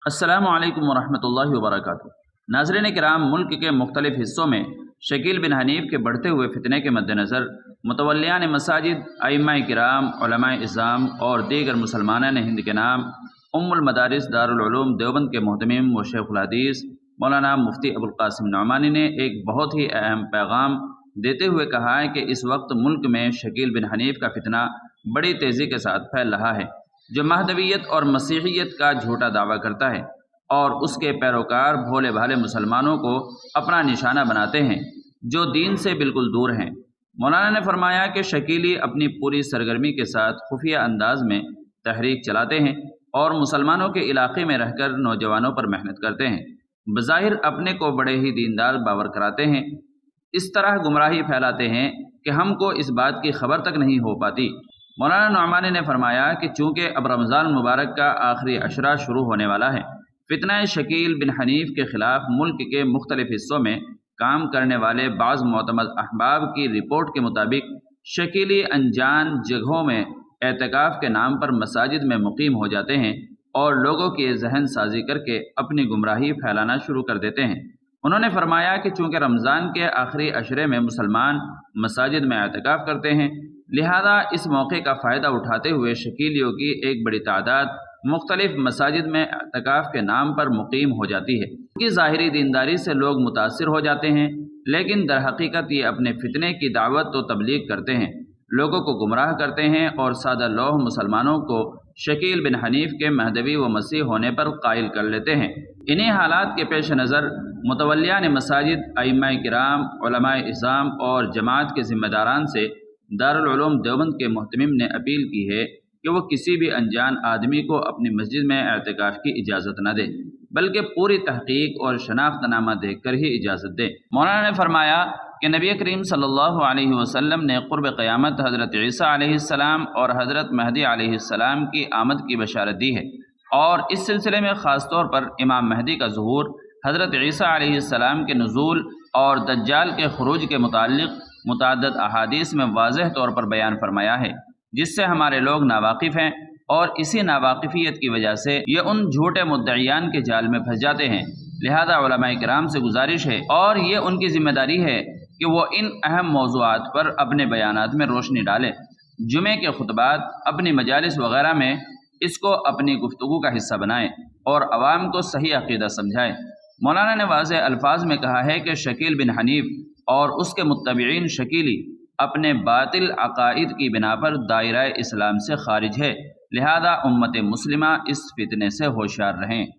السلام علیکم ورحمۃ اللہ وبرکاتہ۔ ناظرین کرام، ملک کے مختلف حصوں میں شکیل بن حنیف کے بڑھتے ہوئے فتنے کے مد نظر متولیان مساجد، ائمہ کرام، علماء اظام اور دیگر مسلمانان ہند کے نام ام المدارس دارالعلوم دیوبند کے محتمم و شیخ الحدیث مولانا مفتی ابوالقاسم نعمانی نے ایک بہت ہی اہم پیغام دیتے ہوئے کہا ہے کہ اس وقت ملک میں شکیل بن حنیف کا فتنہ بڑی تیزی کے ساتھ پھیل رہا ہے، جو مہدویت اور مسیحیت کا جھوٹا دعویٰ کرتا ہے اور اس کے پیروکار بھولے بھالے مسلمانوں کو اپنا نشانہ بناتے ہیں جو دین سے بالکل دور ہیں۔ مولانا نے فرمایا کہ شکیلی اپنی پوری سرگرمی کے ساتھ خفیہ انداز میں تحریک چلاتے ہیں اور مسلمانوں کے علاقے میں رہ کر نوجوانوں پر محنت کرتے ہیں، بظاہر اپنے کو بڑے ہی دیندار باور کراتے ہیں، اس طرح گمراہی پھیلاتے ہیں کہ ہم کو اس بات کی خبر تک نہیں ہو پاتی۔ مولانا نعمانی نے فرمایا کہ چونکہ اب رمضان المبارک کا آخری عشرہ شروع ہونے والا ہے، فتنہ شکیل بن حنیف کے خلاف ملک کے مختلف حصوں میں کام کرنے والے بعض معتمد احباب کی رپورٹ کے مطابق شکیلی انجان جگہوں میں اعتکاف کے نام پر مساجد میں مقیم ہو جاتے ہیں اور لوگوں کی ذہن سازی کر کے اپنی گمراہی پھیلانا شروع کر دیتے ہیں۔ انہوں نے فرمایا کہ چونکہ رمضان کے آخری عشرے میں مسلمان مساجد میں اعتکاف کرتے ہیں، لہذا اس موقع کا فائدہ اٹھاتے ہوئے شکیلیوں کی ایک بڑی تعداد مختلف مساجد میں اعتکاف کے نام پر مقیم ہو جاتی ہے۔ ان کی ظاہری دینداری سے لوگ متاثر ہو جاتے ہیں، لیکن در حقیقت یہ اپنے فتنے کی دعوت و تبلیغ کرتے ہیں، لوگوں کو گمراہ کرتے ہیں اور سادہ لوح مسلمانوں کو شکیل بن حنیف کے مہدوی و مسیح ہونے پر قائل کر لیتے ہیں۔ انہی حالات کے پیش نظر متولیان مساجد، ائمہ کرام، علماء اظام اور جماعت کے ذمہ داران سے دارالعلوم دیوبند کے محتمم نے اپیل کی ہے کہ وہ کسی بھی انجان آدمی کو اپنی مسجد میں اعتکاف کی اجازت نہ دے، بلکہ پوری تحقیق اور شناخت نامہ دیکھ کر ہی اجازت دے۔ مولانا نے فرمایا کہ نبی کریم صلی اللہ علیہ وسلم نے قرب قیامت حضرت عیسیٰ علیہ السلام اور حضرت مہدی علیہ السلام کی آمد کی بشارت دی ہے، اور اس سلسلے میں خاص طور پر امام مہدی کا ظہور، حضرت عیسیٰ علیہ السلام کے نزول اور دجال کے خروج کے متعلق متعدد احادیث میں واضح طور پر بیان فرمایا ہے، جس سے ہمارے لوگ ناواقف ہیں، اور اسی ناواقفیت کی وجہ سے یہ ان جھوٹے مدعیان کے جال میں پھنس جاتے ہیں۔ لہذا علماء کرام سے گزارش ہے اور یہ ان کی ذمہ داری ہے کہ وہ ان اہم موضوعات پر اپنے بیانات میں روشنی ڈالیں، جمعے کے خطبات، اپنی مجالس وغیرہ میں اس کو اپنی گفتگو کا حصہ بنائیں اور عوام کو صحیح عقیدہ سمجھائیں۔ مولانا نے واضح الفاظ میں کہا ہے کہ شکیل بن حنیف اور اس کے متبعین شکیلی اپنے باطل عقائد کی بنا پر دائرہ اسلام سے خارج ہے، لہذا امت مسلمہ اس فتنے سے ہوشیار رہیں۔